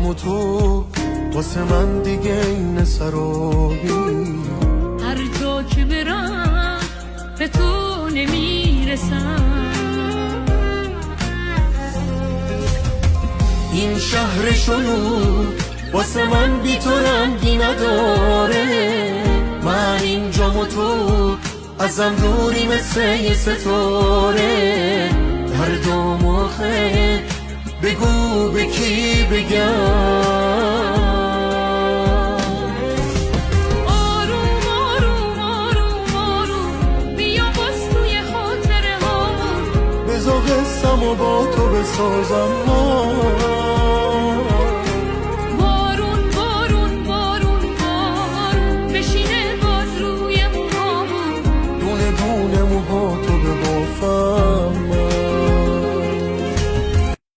و تو واسه من دیگه این سرابی. هر جا که برم به تو نمیرسم. این شهر شلوغ واسه من بی تو رنگی نداره. من اینجام و تو ازم دوری مثل یه ستاره. هر دو موقع بگو به کی بگم. آروم آروم آروم آروم بیا باز توی خاطره هامون. بذار قصم و با تو بسازم.